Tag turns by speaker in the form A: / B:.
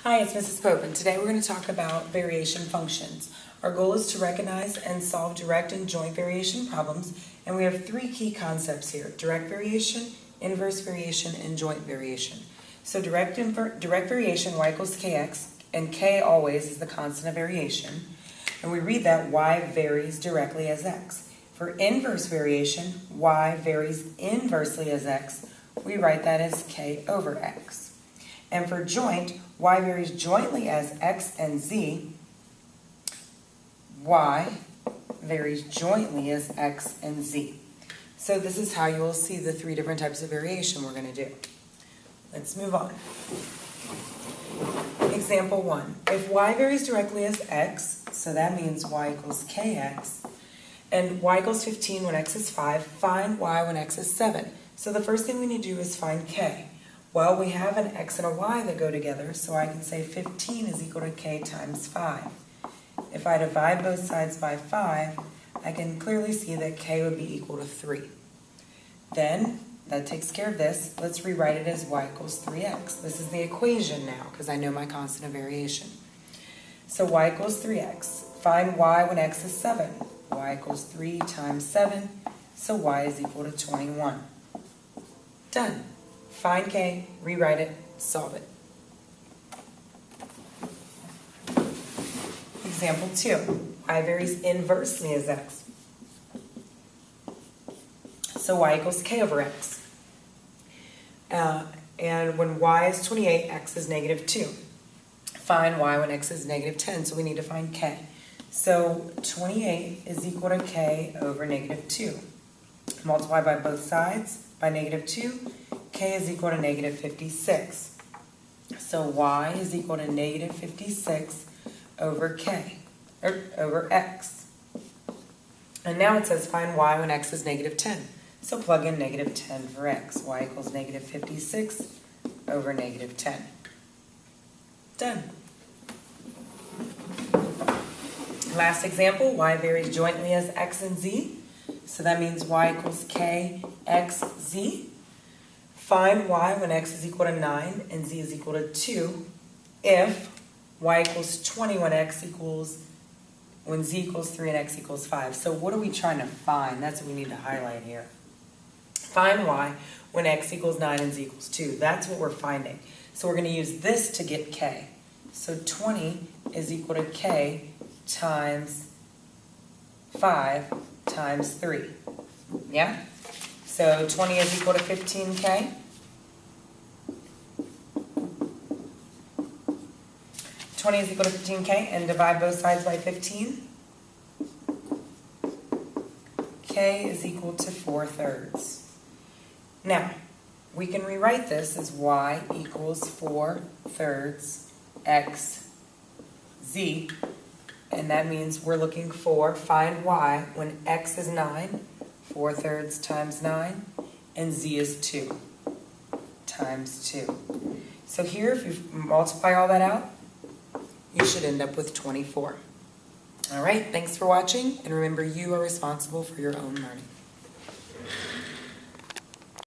A: Hi, it's Mrs. Pope, and today we're going to talk about variation functions. Our goal is to recognize and solve direct and joint variation problems, and we have three key concepts here: direct variation, inverse variation, and joint variation. So direct variation, y equals kx, and k always is the constant of variation, and we read that y varies directly as x. For inverse variation, y varies inversely as x. We write that as k over x. And for joint, y varies jointly as x and z. Y varies jointly as x and z. So this is how you will see the three different types of variation we're going to do. Let's move on. Example 1. If y varies directly as x, so that means y equals kx, and y equals 15 when x is 5, find y when x is 7. So the first thing we need to do is find k. Well, we have an x and a y that go together, so I can say 15 is equal to k times 5. If I divide both sides by 5, I can clearly see that k would be equal to 3. Then, that takes care of this. Let's rewrite it as y equals 3x. This is the equation now, because I know my constant of variation. So y equals 3x. Find y when x is 7. Y equals 3 times 7, so y is equal to 21. Done. Find k, rewrite it, solve it. Example 2. Y varies inversely as x. So y equals k over x. And when y is 28, x is negative 2. Find y when x is negative 10, so we need to find k. So 28 is equal to k over negative 2. Multiply by both sides by negative 2. K is equal to negative 56. So y is equal to negative 56 over k, or over x. And now it says find y when x is negative 10. So plug in negative 10 for x. Y equals negative 56 over negative 10. Done. Last example, y varies jointly as x and z. So that means y equals k x z. Find y when x is equal to 9 and z is equal to 2 if y equals 20 when z equals 3 and x equals 5. So what are we trying to find? That's what we need to highlight here. Find y when x equals 9 and z equals 2. That's what we're finding. So we're going to use this to get k. So 20 is equal to k times 5 times 3. Yeah? So 20 is equal to 15k. 20 is equal to 15k, and divide both sides by 15. K is equal to 4/3. Now, we can rewrite this as y equals 4/3 x z, and that means we're looking for find y when x is 9, 4/3 times 9, and z is 2 times 2. So here, if you multiply all that out, you should end up with 24. All right, thanks for watching, and remember, you are responsible for your own learning.